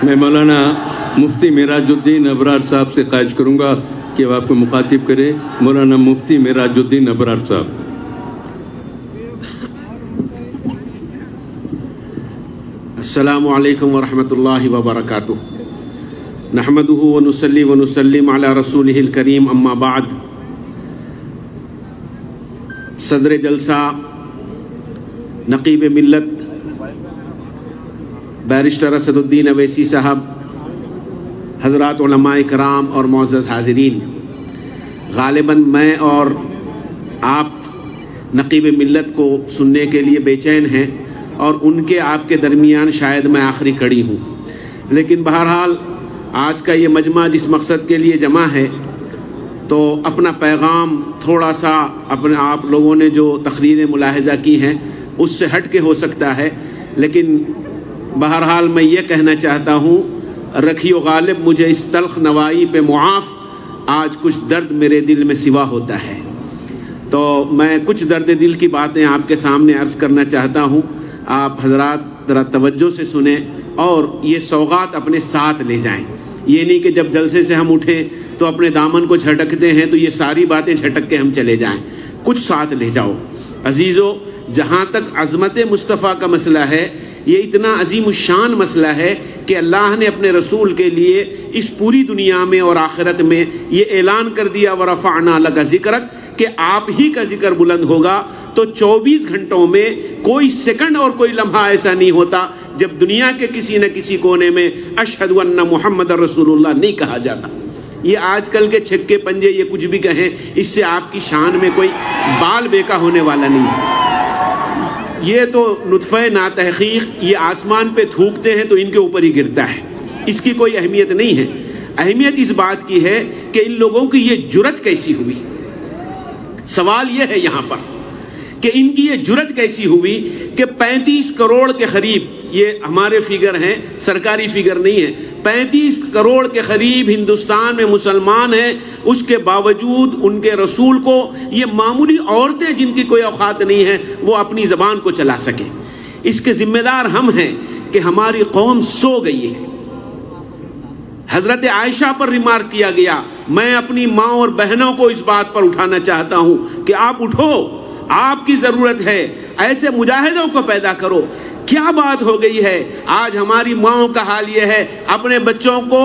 میں مولانا مفتی معراج الدین ابرار صاحب سے خواہش کروں گا کہ وہ آپ کو مخاطب کرے. مولانا مفتی معراج الدین ابرار صاحب. السلام علیکم ورحمۃ اللہ وبرکاتہ. نحمده ونصلی ونسلم علی رسولہ الکریم، اما بعد. صدر جلسہ نقیب ملت بیرسٹر اسد الدین اویسی صاحب، حضرات علماء کرام اور معزز حاضرین، غالباً میں اور آپ نقیب ملت کو سننے کے لیے بے چین ہیں اور ان کے آپ کے درمیان شاید میں آخری کڑی ہوں. لیکن بہرحال آج کا یہ مجمع جس مقصد کے لیے جمع ہے، تو اپنا پیغام تھوڑا سا اپنے آپ لوگوں نے جو تقریریں ملاحظہ کی ہیں اس سے ہٹ کے ہو سکتا ہے، لیکن بہرحال میں یہ کہنا چاہتا ہوں، رکھیو غالب مجھے اس تلخ نوائی پہ معاف، آج کچھ درد میرے دل میں سوا ہوتا ہے. تو میں کچھ درد دل کی باتیں آپ کے سامنے عرض کرنا چاہتا ہوں. آپ حضرات ذرا توجہ سے سنیں اور یہ سوغات اپنے ساتھ لے جائیں. یہ نہیں کہ جب جلسے سے ہم اٹھیں تو اپنے دامن کو جھٹکتے ہیں تو یہ ساری باتیں جھٹک کے ہم چلے جائیں. کچھ ساتھ لے جاؤ. عزیزو، جہاں تک عظمت مصطفیٰ کا مسئلہ ہے، یہ اتنا عظیم الشان مسئلہ ہے کہ اللہ نے اپنے رسول کے لیے اس پوری دنیا میں اور آخرت میں یہ اعلان کر دیا وَرَفَعْنَا لَكَ ذِكْرَكَ کہ آپ ہی کا ذکر بلند ہوگا. تو 24 گھنٹوں میں کوئی سیکنڈ اور کوئی لمحہ ایسا نہیں ہوتا جب دنیا کے کسی نہ کسی کونے میں اشہد ان محمد رسول اللہ نہیں کہا جاتا. یہ آج کل کے چھکے پنجے یہ کچھ بھی کہیں، اس سے آپ کی شان میں کوئی بال بیکا ہونے والا نہیں ہے. یہ تو نطفہ ناتحقیق، یہ آسمان پہ تھوکتے ہیں تو ان کے اوپر ہی گرتا ہے، اس کی کوئی اہمیت نہیں ہے. اہمیت اس بات کی ہے کہ ان لوگوں کی یہ جرت کیسی ہوئی. سوال یہ ہے یہاں پر کہ ان کی یہ جرت کیسی ہوئی کہ 35 کروڑ کے قریب، یہ ہمارے فگر ہیں، سرکاری فگر نہیں ہے، 35 کروڑ کے قریب ہندوستان میں مسلمان ہیں. اس کے باوجود ان کے رسول کو یہ معمولی عورتیں جن کی کوئی اوقات نہیں ہے وہ اپنی زبان کو چلا سکیں. اس کے ذمہ دار ہم ہیں کہ ہماری قوم سو گئی ہے. حضرت عائشہ پر ریمارک کیا گیا. میں اپنی ماں اور بہنوں کو اس بات پر اٹھانا چاہتا ہوں کہ آپ اٹھو، آپ کی ضرورت ہے، ایسے مجاہدوں کو پیدا کرو. کیا بات ہو گئی ہے آج ہماری ماؤں کا حال یہ ہے، اپنے بچوں کو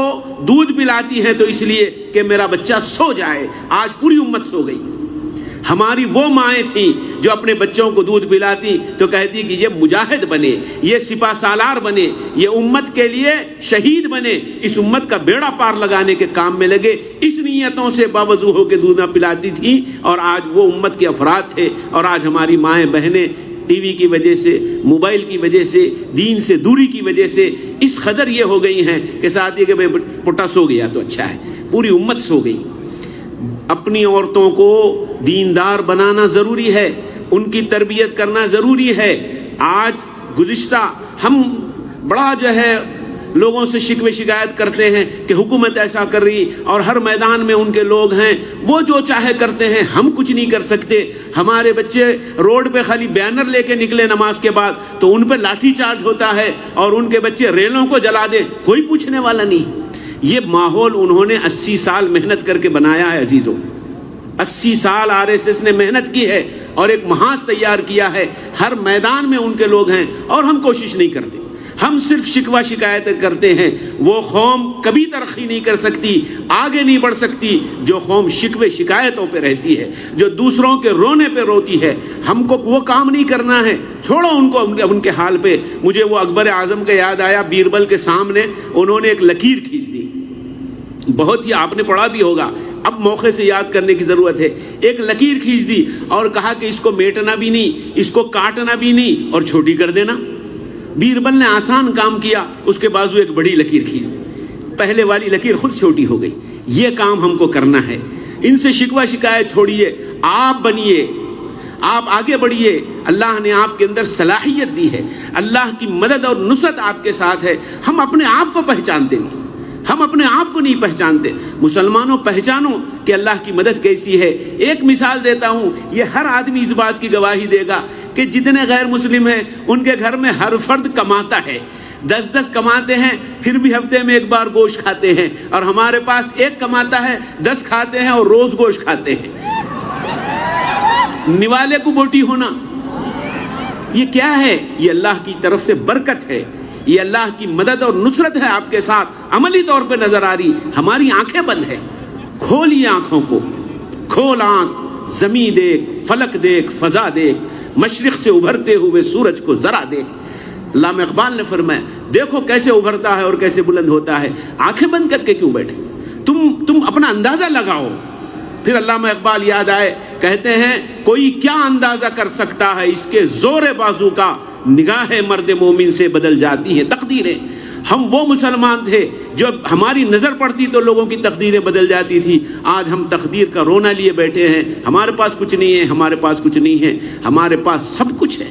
دودھ پلاتی ہیں تو اس لیے کہ میرا بچہ سو جائے. آج پوری امت سو گئی. ہماری وہ مائیں تھیں جو اپنے بچوں کو دودھ پلاتی تو کہتی کہ یہ مجاہد بنے، یہ سپہ سالار بنے، یہ امت کے لیے شہید بنے، اس امت کا بیڑا پار لگانے کے کام میں لگے. اس نیتوں سے باوضو ہو کے دودھ نہ پلاتی تھی اور آج وہ امت کے افراد تھے. اور آج ہماری مائیں بہنیں ٹی وی کی وجہ سے، موبائل کی وجہ سے، دین سے دوری کی وجہ سے اس قدر یہ ہو گئی ہیں کہ ساتھ یہ کہ بھائی پٹا سو گیا تو اچھا ہے، پوری امت سو گئی. اپنی عورتوں کو دیندار بنانا ضروری ہے، ان کی تربیت کرنا ضروری ہے. آج گزشتہ ہم بڑا جو ہے لوگوں سے شکوے شکایت کرتے ہیں کہ حکومت ایسا کر رہی اور ہر میدان میں ان کے لوگ ہیں، وہ جو چاہے کرتے ہیں، ہم کچھ نہیں کر سکتے. ہمارے بچے روڈ پہ خالی بینر لے کے نکلے نماز کے بعد تو ان پہ لاٹھی چارج ہوتا ہے اور ان کے بچے ریلوں کو جلا دے، کوئی پوچھنے والا نہیں. یہ ماحول انہوں نے 80 سال محنت کر کے بنایا ہے. عزیزوں، 80 سال RSS نے محنت کی ہے اور ایک محاذ تیار کیا ہے. ہر میدان میں ان کے لوگ ہیں اور ہم کوشش نہیں کرتے، ہم صرف شکوہ شکایت کرتے ہیں. وہ قوم کبھی ترقی نہیں کر سکتی، آگے نہیں بڑھ سکتی جو قوم شکوے شکایتوں پہ رہتی ہے، جو دوسروں کے رونے پہ روتی ہے. ہم کو وہ کام نہیں کرنا ہے، چھوڑو ان کو ان کے حال پہ. مجھے وہ اکبر اعظم کا یاد آیا، بیربل کے سامنے انہوں نے ایک لکیر کھینچ دی. بہت ہی آپ نے پڑھا بھی ہوگا، اب موقع سے یاد کرنے کی ضرورت ہے. ایک لکیر کھینچ دی اور کہا کہ اس کو میٹنا بھی نہیں، اس کو کاٹنا بھی نہیں اور چھوٹی کر دینا. بیربل نے آسان کام کیا، اس کے بازو ایک بڑی لکیر کھینچ دی. پہلے والی لکیر خود چھوٹی ہو گئی. یہ کام ہم کو کرنا ہے. ان سے شکوہ شکایت چھوڑیے، آپ بنیے، آپ آگے بڑھیے. اللہ نے آپ کے اندر صلاحیت دی ہے، اللہ کی مدد اور نصرت آپ کے ساتھ ہے. ہم اپنے آپ کو پہچانتے نہیں، ہم اپنے آپ کو نہیں پہچانتے. مسلمانوں پہچانو کہ اللہ کی مدد کیسی ہے. ایک مثال دیتا ہوں، یہ ہر آدمی اس بات کی گواہی دے گا کہ جتنے غیر مسلم ہیں ان کے گھر میں ہر فرد کماتا ہے. 10 کماتے ہیں پھر بھی ہفتے میں ایک بار گوشت کھاتے ہیں، اور ہمارے پاس ایک کماتا ہے 10 کھاتے ہیں اور روز گوشت کھاتے ہیں۔ نوالے کو بوٹی ہونا، یہ کیا ہے؟ یہ اللہ کی طرف سے برکت ہے، یہ اللہ کی مدد اور نصرت ہے آپ کے ساتھ، عملی طور پہ نظر آ رہی۔ ہماری آنکھیں بند ہیں، کھولیے آنکھوں کو، کھول آنکھ، زمین دیکھ، فلک دیکھ، فضا دیکھ، مشرق سے ابھرتے ہوئے سورج کو ذرا دیکھ۔ علامہ اقبال نے فرمایا دیکھو کیسے ابھرتا ہے اور کیسے بلند ہوتا ہے، آنکھیں بند کر کے کیوں بیٹھے؟ تم اپنا اندازہ لگاؤ۔ پھر علامہ اقبال یاد آئے، کہتے ہیں کوئی کیا اندازہ کر سکتا ہے اس کے زور بازو کا، نگاہ مرد مومن سے بدل جاتی ہیں تقدیریں۔ ہم وہ مسلمان تھے جو ہماری نظر پڑتی تو لوگوں کی تقدیریں بدل جاتی تھی، آج ہم تقدیر کا رونا لیے بیٹھے ہیں، ہمارے پاس کچھ نہیں ہے، ہمارے پاس کچھ نہیں ہے، ہمارے پاس سب کچھ ہے۔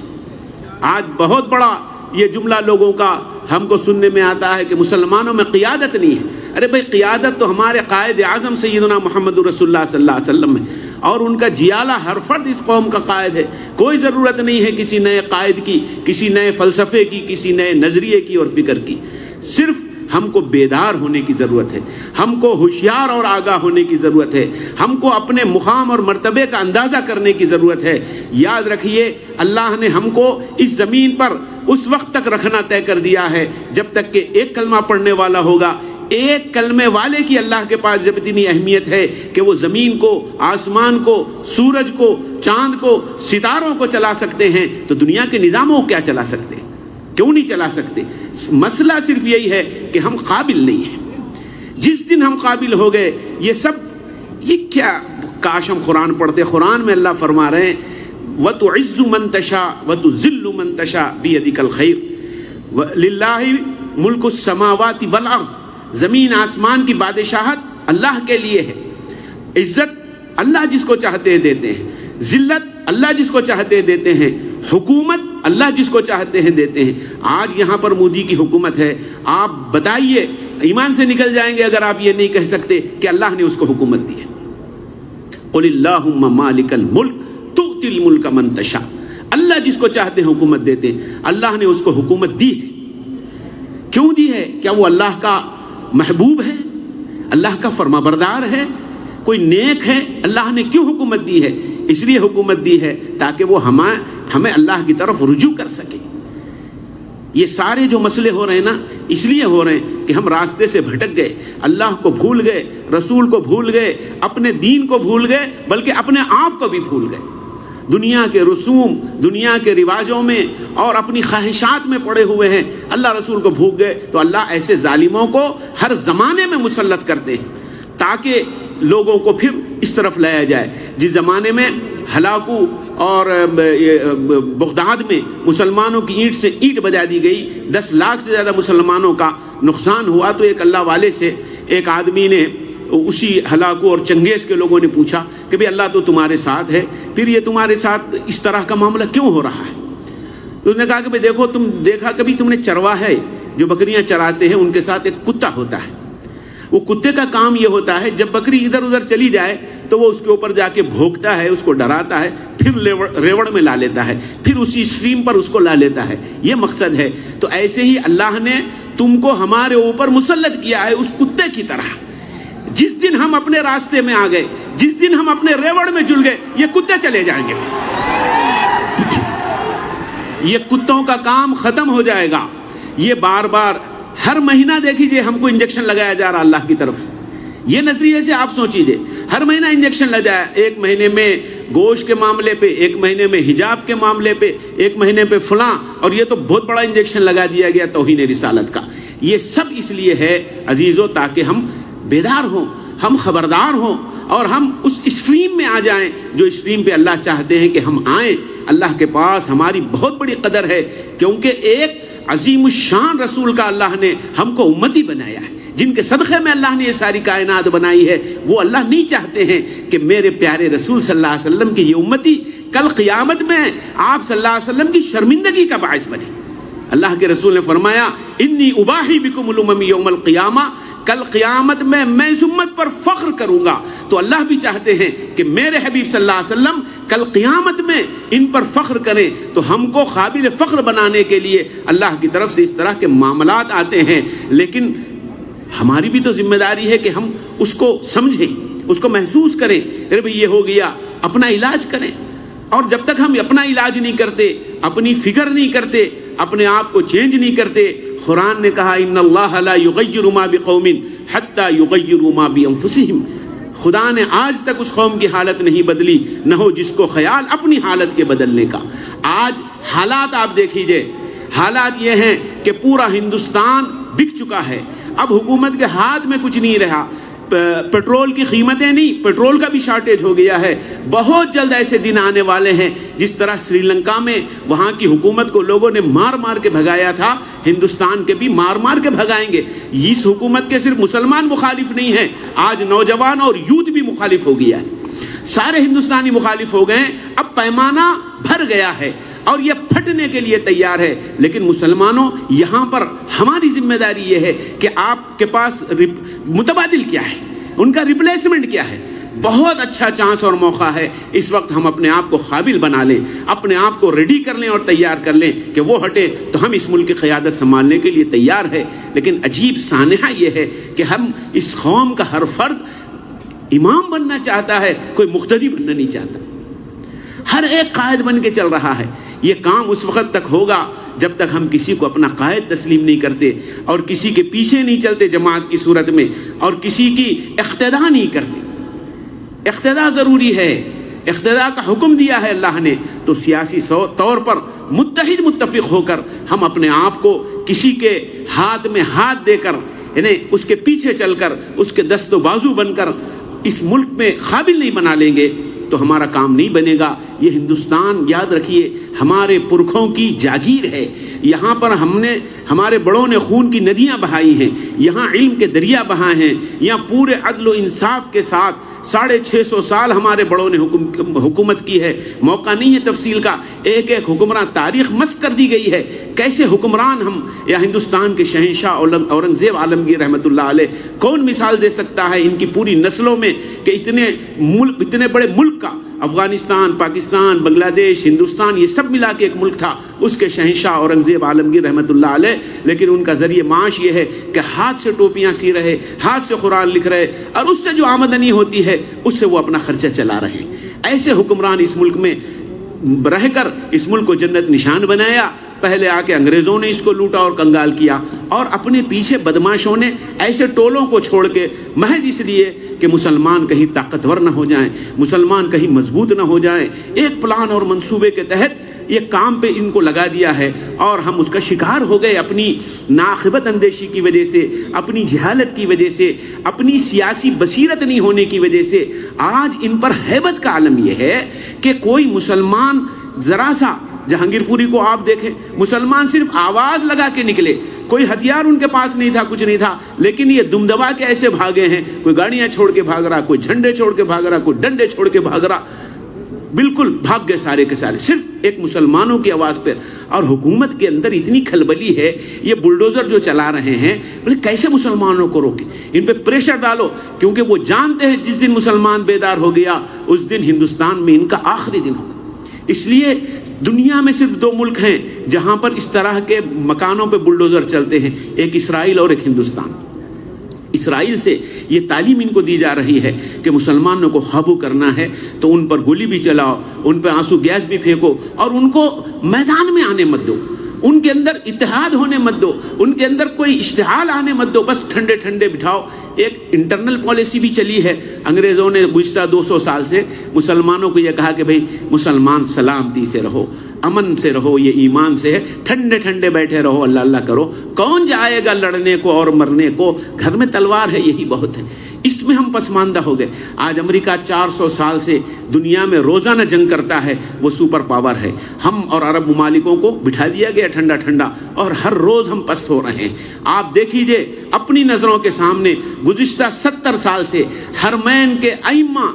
آج بہت بڑا یہ جملہ لوگوں کا ہم کو سننے میں آتا ہے کہ مسلمانوں میں قیادت نہیں ہے۔ ارے بھائی قیادت تو ہمارے قائد اعظم سیدنا محمد رسول اللہ صلی اللہ علیہ وسلم ہے، اور ان کا جیالہ ہر فرد اس قوم کا قائد ہے۔ کوئی ضرورت نہیں ہے کسی نئے قائد کی، کسی نئے فلسفے کی، کسی نئے نظریے کی اور فکر کی۔ صرف ہم کو بیدار ہونے کی ضرورت ہے، ہم کو ہوشیار اور آگاہ ہونے کی ضرورت ہے، ہم کو اپنے مقام اور مرتبے کا اندازہ کرنے کی ضرورت ہے۔ یاد رکھیے اللہ نے ہم کو اس زمین پر اس وقت تک رکھنا طے کر دیا ہے جب تک کہ ایک کلمہ پڑھنے والا ہوگا۔ ایک کلمے والے کی اللہ کے پاس جب اتنی اہمیت ہے کہ وہ زمین کو، آسمان کو، سورج کو، چاند کو، ستاروں کو چلا سکتے ہیں، تو دنیا کے نظاموں کو کیا چلا سکتے ہیں؟ کیوں نہیں چلا سکتے؟ مسئلہ صرف یہی ہے کہ ہم قابل نہیں ہیں۔ جس دن ہم قابل ہو گئے یہ سب، یہ کیا، کاش ہم قرآن پڑھتے۔ قرآن میں اللہ فرما رہے ہیں وَتُعِزُّ مَن تَشَاءُ وَتُذِلُّ مَن تَشَاءُ بِيَدِكَ الْخَيْرُ لِلَّهِ مُلْكُ السَّمَاوَاتِ وَالْأَرْضِ، زمین آسمان کی بادشاہت اللہ کے لیے ہے۔ عزت اللہ جس کو چاہتے دیتے ہیں، ذلت اللہ جس کو چاہتے دیتے ہیں، حکومت اللہ جس کو چاہتے ہیں دیتے ہیں۔ آج یہاں پر مودی کی حکومت ہے، آپ بتائیے، ایمان سے نکل جائیں گے اگر آپ یہ نہیں کہہ سکتے کہ اللہ نے اس کو حکومت دی ہے۔ قُلِ اللَّهُمَّ مَالِكَ الْمُلْكِ تُؤْتِي الْمُلْكَ مَن تَشَاءُ، اللہ جس کو چاہتے ہیں حکومت دیتے ہیں، اللہ نے اس کو حکومت دی ہے۔ کیوں دی ہے؟ کیا وہ اللہ کا محبوب ہے؟ اللہ کا فرمانبردار ہے؟ کوئی نیک ہے؟ اللہ نے کیوں حکومت دی ہے؟ اس لیے حکومت دی ہے تاکہ وہ ہمیں اللہ کی طرف رجوع کر سکے۔ یہ سارے جو مسئلے ہو رہے ہیں نا، اس لیے ہو رہے ہیں کہ ہم راستے سے بھٹک گئے، اللہ کو بھول گئے، رسول کو بھول گئے، اپنے دین کو بھول گئے، بلکہ اپنے آپ کو بھی بھول گئے۔ دنیا کے رسوم، دنیا کے رواجوں میں اور اپنی خواہشات میں پڑے ہوئے ہیں، اللہ رسول کو بھول گئے۔ تو اللہ ایسے ظالموں کو ہر زمانے میں مسلط کرتے ہیں تاکہ لوگوں کو پھر اس طرف لایا جائے۔ جس زمانے میں ہلاکو اور بغداد میں مسلمانوں کی اینٹ سے اینٹ بجا دی گئی، 10 لاکھ سے زیادہ مسلمانوں کا نقصان ہوا، تو ایک اللہ والے سے ایک آدمی نے، اسی ہلاکو اور چنگیز کے لوگوں نے پوچھا کہ بھئی اللہ تو تمہارے ساتھ ہے، پھر یہ تمہارے ساتھ اس طرح کا معاملہ کیوں ہو رہا ہے؟ تو انہوں نے کہا کہ بھئی دیکھو، دیکھا کبھی تم نے چرواہے جو بکریاں چراتے ہیں ان کے ساتھ ایک کتا ہوتا ہے، وہ کتے کا کام یہ ہوتا ہے جب بکری ادھر ادھر چلی جائے تو وہ اس کے اوپر جا کے بھونکتا ہے، اس کو ڈراتا ہے، پھر ریوڑ میں لا لیتا ہے، پھر اسی اسٹریم پر اس کو لا لیتا ہے، یہ مقصد ہے۔ تو ایسے ہی اللہ نے تم کو ہمارے اوپر مسلط کیا ہے اس کتے کی طرح۔ جس دن ہم اپنے راستے میں آ گئے، جس دن ہم اپنے ریوڑ میں جل گئے، یہ کتے چلے جائیں گے، یہ کتوں کا کام ختم ہو جائے گا۔ یہ بار بار ہر مہینہ دیکھیے ہم کو انجیکشن لگایا جا رہا اللہ کی طرف سے، یہ نظریے سے آپ سوچیے، ہر مہینہ انجیکشن لگایا، ایک مہینے میں گوشت کے معاملے پہ، ایک مہینے میں حجاب کے معاملے پہ، ایک مہینے پہ فلاں، اور یہ تو بہت بڑا انجیکشن لگا دیا گیا توہین رسالت کا۔ یہ سب اس لیے ہے عزیزو تاکہ ہم بیدار ہوں، ہم خبردار ہوں، اور ہم اس اسٹریم میں آ جائیں جو اسٹریم پہ اللہ چاہتے ہیں کہ ہم آئیں۔ اللہ کے پاس ہماری بہت بڑی قدر ہے، کیونکہ ایک عظیم الشان رسول کا اللہ نے ہم کو امتی بنایا ہے، جن کے صدقے میں اللہ نے یہ ساری کائنات بنائی ہے۔ وہ اللہ نہیں چاہتے ہیں کہ میرے پیارے رسول صلی اللہ علیہ وسلم کی یہ امتی کل قیامت میں آپ صلی اللہ علیہ وسلم کی شرمندگی کا باعث بنے۔ اللہ کے رسول نے فرمایا انی اباہی بکم الامم یوم القیامہ، کل قیامت میں اس امت پر فخر کروں گا۔ تو اللہ بھی چاہتے ہیں کہ میرے حبیب صلی اللہ علیہ وسلم کل قیامت میں ان پر فخر کریں تو ہم کو قابل فخر بنانے کے لیے اللہ کی طرف سے اس طرح کے معاملات آتے ہیں، لیکن ہماری بھی تو ذمہ داری ہے کہ ہم اس کو سمجھیں، اس کو محسوس کریں، ارے بھئی یہ ہو گیا، اپنا علاج کریں۔ اور جب تک ہم اپنا علاج نہیں کرتے، اپنی فکر نہیں کرتے، اپنے آپ کو چینج نہیں کرتے، قرآن نے کہا ان اللہ لا یغیر ما بقوم حتی یغیروا ما بانفسہم، خدا نے آج تک اس قوم کی حالت نہیں بدلی، نہ ہو جس کو خیال اپنی حالت کے بدلنے کا۔ آج حالات آپ دیکھیے، حالات یہ ہیں کہ پورا ہندوستان بک چکا ہے، اب حکومت کے ہاتھ میں کچھ نہیں رہا، پیٹرول کی قیمتیں نہیں، پیٹرول کا بھی شارٹیج ہو گیا ہے۔ بہت جلد ایسے دن آنے والے ہیں جس طرح سری لنکا میں وہاں کی حکومت کو لوگوں نے مار مار کے بھگایا تھا، ہندوستان کے بھی مار مار کے بھگائیں گے۔ اس حکومت کے صرف مسلمان مخالف نہیں ہیں، آج نوجوان اور یوتھ بھی مخالف ہو گیا ہے، سارے ہندوستانی مخالف ہو گئے ہیں، اب پیمانہ بھر گیا ہے اور یہ پھٹنے کے لیے تیار ہے۔ لیکن مسلمانوں، یہاں پر ہماری ذمہ داری یہ ہے کہ آپ کے پاس متبادل کیا ہے، ان کا ریپلیسمنٹ کیا ہے۔ بہت اچھا چانس اور موقع ہے، اس وقت ہم اپنے آپ کو قابل بنا لیں، اپنے آپ کو ریڈی کر لیں اور تیار کر لیں کہ وہ ہٹے تو ہم اس ملک کی قیادت سنبھالنے کے لیے تیار ہے۔ لیکن عجیب سانحہ یہ ہے کہ ہم اس قوم کا ہر فرد امام بننا چاہتا ہے، کوئی مقتدی بننا نہیں چاہتا، ہر ایک قائد بن کے چل رہا ہے۔ یہ کام اس وقت تک ہوگا جب تک ہم کسی کو اپنا قائد تسلیم نہیں کرتے اور کسی کے پیچھے نہیں چلتے جماعت کی صورت میں، اور کسی کی اقتداء نہیں کرتے۔ اقتداء ضروری ہے، اقتداء کا حکم دیا ہے اللہ نے، تو سیاسی طور پر متفق ہو کر ہم اپنے آپ کو کسی کے ہاتھ میں ہاتھ دے کر، یعنی اس کے پیچھے چل کر، اس کے دست و بازو بن کر اس ملک میں قابل نہیں بنا لیں گے تو ہمارا کام نہیں بنے گا۔ یہ ہندوستان یاد رکھیے ہمارے پرکھوں کی جاگیر ہے، یہاں پر ہمارے بڑوں نے خون کی ندیاں بہائی ہیں، یہاں علم کے دریا بہائے ہیں، یہاں پورے عدل و انصاف کے ساتھ 650 سال ہمارے بڑوں نے حکومت کی ہے۔ موقع نہیں ہے تفصیل کا، ایک ایک حکمران تاریخ مسک کر دی گئی ہے، کیسے حکمران ہم، یا ہندوستان کے شہنشاہ اورنگزیب عالمگیر رحمۃ اللہ علیہ، کون مثال دے سکتا ہے ان کی پوری نسلوں میں کہ اتنے بڑے ملک کا، افغانستان، پاکستان، بنگلہ دیش، ہندوستان، یہ سب ملا کے ایک ملک تھا، اس کے شہنشاہ اورنگزیب عالمگیر رحمۃ اللہ علیہ، لیکن ان کا ذریعہ معاش یہ ہے کہ ہاتھ سے ٹوپیاں سی رہے، ہاتھ سے قرآن لکھ رہے، اور اس سے جو آمدنی ہوتی ہے اس سے وہ اپنا خرچہ چلا رہے ہیں۔ ایسے حکمران اس ملک میں رہ کر اس ملک کو جنت نشان بنایا۔ پہلے آ کے انگریزوں نے اس کو لوٹا اور کنگال کیا، اور اپنے پیچھے بدماشوں نے ایسے ٹولوں کو چھوڑ کے محض اس لیے کہ مسلمان کہیں طاقتور نہ ہو جائیں، مسلمان کہیں مضبوط نہ ہو جائیں، ایک پلان اور منصوبے کے تحت یہ کام پہ ان کو لگا دیا ہے، اور ہم اس کا شکار ہو گئے اپنی ناخبت اندیشی کی وجہ سے، اپنی جہالت کی وجہ سے، اپنی سیاسی بصیرت نہیں ہونے کی وجہ سے۔ آج ان پر ہیبت کا عالم یہ ہے کہ کوئی مسلمان ذرا سا، جہانگیر پوری کو آپ دیکھیں، مسلمان صرف آواز لگا کے نکلے، کوئی ہتھیار ان کے پاس نہیں تھا، کچھ نہیں تھا، لیکن یہ دم دبا کے ایسے بھاگے ہیں، کوئی گاڑیاں چھوڑ کے بھاگ رہا، کوئی جھنڈے چھوڑ کے بھاگ رہا، کوئی ڈنڈے چھوڑ کے بھاگ رہا، بالکل بھاگ گئے سارے کے سارے صرف ایک مسلمانوں کی آواز پر۔ اور حکومت کے اندر اتنی کھلبلی ہے، یہ بلڈوزر جو چلا رہے ہیں، بولے کیسے مسلمانوں کو روکے، ان پہ پریشر ڈالو، کیونکہ وہ جانتے ہیں جس دن مسلمان بیدار ہو گیا اس دن ہندوستان میں ان کا آخری دن ہوگا۔ اس لیے دنیا میں صرف 2 ملک ہیں جہاں پر اس طرح کے مکانوں پہ بلڈوزر چلتے ہیں، ایک اسرائیل اور ایک ہندوستان۔ اسرائیل سے یہ تعلیم ان کو دی جا رہی ہے کہ مسلمانوں کو قابو کرنا ہے تو ان پر گولی بھی چلاؤ، ان پہ آنسو گیس بھی پھینکو، اور ان کو میدان میں آنے مت دو، ان کے اندر اتحاد ہونے مت دو، ان کے اندر کوئی اشتعال آنے مت دو، بس ٹھنڈے ٹھنڈے بٹھاؤ۔ ایک انٹرنل پالیسی بھی چلی ہے، انگریزوں نے گزشتہ 200 سال سے مسلمانوں کو یہ کہا کہ بھئی مسلمان سلامتی سے رہو، امن سے رہو، یہ ایمان سے ہے، ٹھنڈے ٹھنڈے بیٹھے رہو، اللہ اللہ کرو، کون جائے گا لڑنے کو اور مرنے کو، گھر میں تلوار ہے یہی بہت ہے۔ اس میں ہم پسماندہ ہو گئے۔ آج امریکہ 400 سال سے دنیا میں روزانہ جنگ کرتا ہے، وہ سپر پاور ہے، ہم اور عرب ممالکوں کو بٹھا دیا گیا ٹھنڈا ٹھنڈا، اور ہر روز ہم پست ہو رہے ہیں۔ آپ دیکھیے اپنی نظروں کے سامنے گزشتہ 70 سال سے حرمین کے ائمہ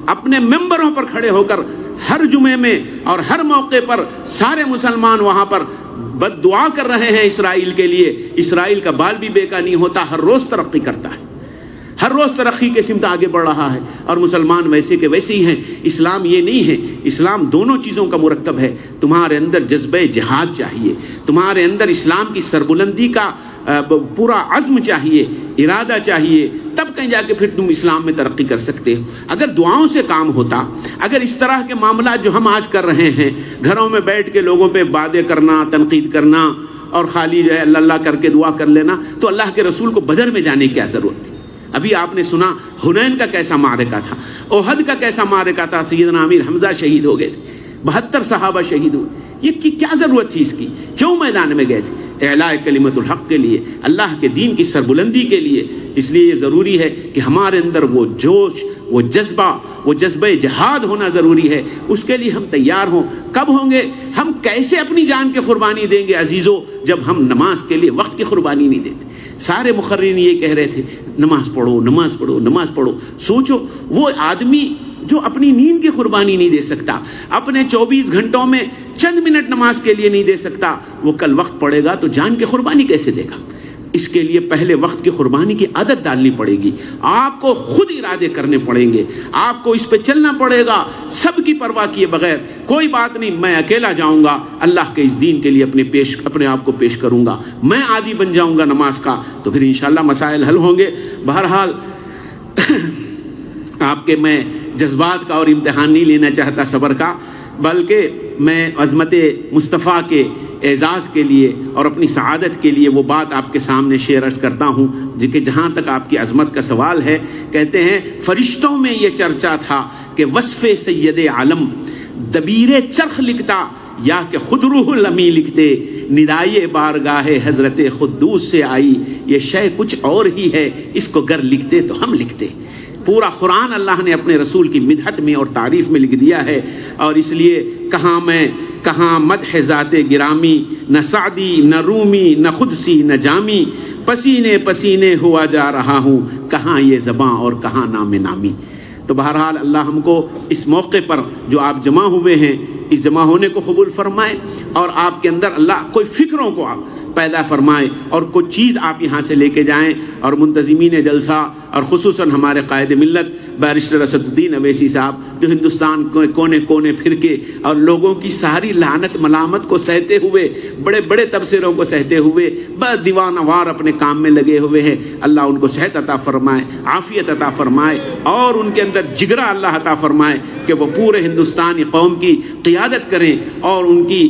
اپنے ممبروں پر کھڑے ہو کر ہر جمعے میں اور ہر موقع پر سارے مسلمان وہاں پر بد دعا کر رہے ہیں اسرائیل کے لیے۔ اسرائیل کا بال بھی بیکا نہیں ہوتا، ہر روز ترقی کرتا ہے، ہر روز ترقی کے سمت آگے بڑھ رہا ہے، اور مسلمان ویسے کے ویسے ہی ہیں۔ اسلام یہ نہیں ہے، اسلام دونوں چیزوں کا مرکب ہے۔ تمہارے اندر جذبہ جہاد چاہیے، تمہارے اندر اسلام کی سربلندی کا پورا عزم چاہیے، ارادہ چاہیے، تب کہیں جا کے پھر تم اسلام میں ترقی کر سکتے ہو۔ اگر دعاؤں سے کام ہوتا، اگر اس طرح کے معاملات جو ہم آج کر رہے ہیں، گھروں میں بیٹھ کے لوگوں پہ باتیں کرنا، تنقید کرنا اور خالی جو ہے اللہ اللہ کر کے دعا کر لینا، تو اللہ کے رسول کو بدر میں جانے کی کیا ضرورت تھی؟ ابھی آپ نے سنا حنین کا کیسا معرکہ تھا، احد کا کیسا معرکہ تھا، سیدنا امیر حمزہ شہید ہو گئے تھے، 72 صحابہ شہید ہوئے۔ یہ کیا ضرورت تھی اس کی؟ کیوں میدان میں گئے تھے؟ اعلاء کلمت الحق کے لیے، اللہ کے دین کی سربلندی کے لیے۔ اس لیے یہ ضروری ہے کہ ہمارے اندر وہ جوش، وہ جذبہ، وہ جذبہ جہاد ہونا ضروری ہے۔ اس کے لیے ہم تیار ہوں۔ کب ہوں گے؟ ہم کیسے اپنی جان کی قربانی دیں گے عزیزو، جب ہم نماز کے لیے وقت کی قربانی نہیں دیتے۔ سارے مقررین یہ کہہ رہے تھے نماز پڑھو، نماز پڑھو، نماز پڑھو۔ سوچو وہ آدمی جو اپنی نیند کی قربانی نہیں دے سکتا، اپنے 24 گھنٹوں میں چند منٹ نماز کے لیے نہیں دے سکتا، وہ کل وقت پڑے گا تو جان کی قربانی کیسے دے گا؟ اس کے لیے پہلے وقت کی قربانی کی عادت ڈالنی پڑے گی۔ آپ کو خود ارادے کرنے پڑیں گے، آپ کو اس پہ چلنا پڑے گا، سب کی پرواہ کیے بغیر۔ کوئی بات نہیں، میں اکیلا جاؤں گا، اللہ کے اس دین کے لیے اپنے آپ کو پیش کروں گا، میں عادی بن جاؤں گا نماز کا، تو پھر انشاءاللہ مسائل حل ہوں گے۔ بہرحال آپ کے میں جذبات کا اور امتحان نہیں لینا چاہتا صبر کا، بلکہ میں عظمت مصطفیٰ کے اعزاز کے لیے اور اپنی سعادت کے لیے وہ بات آپ کے سامنے شیئر کرتا ہوں کہ جہاں تک آپ کی عظمت کا سوال ہے، کہتے ہیں فرشتوں میں یہ چرچا تھا کہ وصف سید عالم دبیر چرخ لکھتا یا کہ خود روح الامی لکھتے، ندائے بارگاہ حضرت قدوس سے آئی، یہ شے کچھ اور ہی ہے، اس کو گر لکھتے تو ہم لکھتے۔ پورا قرآن اللہ نے اپنے رسول کی مدحت میں اور تعریف میں لکھ دیا ہے، اور اس لیے کہاں میں کہاں مدح ذات گرامی، نہ سعدی نہ رومی نہ خودسی نہ جامی، پسینے پسینے ہوا جا رہا ہوں، کہاں یہ زباں اور کہاں نام نامی۔ تو بہرحال اللہ ہم کو اس موقع پر جو آپ جمع ہوئے ہیں، اس جمع ہونے کو قبول فرمائے، اور آپ کے اندر اللہ کوئی فکروں کو پیدا فرمائے اور کوئی چیز آپ یہاں سے لے کے جائیں۔ اور منتظمین جلسہ اور خصوصاً ہمارے قائد ملت بیرسٹر اسد الدین اویسی صاحب، جو ہندوستان کے کونے کونے پھر کے اور لوگوں کی ساری لعنت ملامت کو سہتے ہوئے، بڑے بڑے تبصروں کو سہتے ہوئے بس دیوانہ وار اپنے کام میں لگے ہوئے ہیں، اللہ ان کو صحت عطا فرمائے، عافیت عطا فرمائے، اور ان کے اندر جگرا اللہ عطا فرمائے کہ وہ پورے ہندوستانی قوم کی قیادت کریں، اور ان کی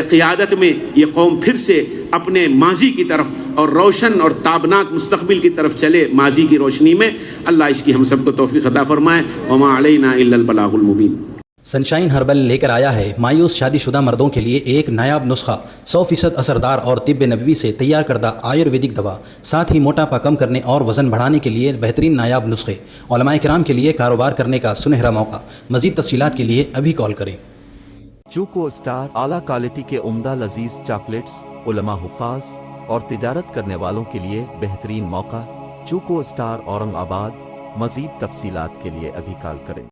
قیادت میں یہ قوم پھر سے اپنے ماضی کی طرف اور روشن اور تابناک مستقبل کی طرف چلے، ماضی کی روشنی میں۔ اللہ اس کی ہم سب کو توفیق عطا فرمائے۔ وما علینا الا البلاغ المبین۔ سنشائن ہربل لے کر آیا ہے مایوس شادی شدہ مردوں کے لیے ایک نایاب نسخہ، 100% اثردار اور طب نبوی سے تیار کردہ آیورویدک دوا، ساتھ ہی موٹاپا کم کرنے اور وزن بڑھانے کے لیے بہترین نایاب نسخے، علماء کرام کے لیے کاروبار کرنے کا سنہرا موقع۔ مزید تفصیلات کے لیے ابھی کال کریں۔ چوکو اسٹار اعلیٰ کوالٹی کے عمدہ لذیذ چاکلیٹس، علماء حفاظ اور تجارت کرنے والوں کے لیے بہترین موقع۔ چوکو اسٹار اورنگ آباد۔ مزید تفصیلات کے لیے ابھی کال کریں۔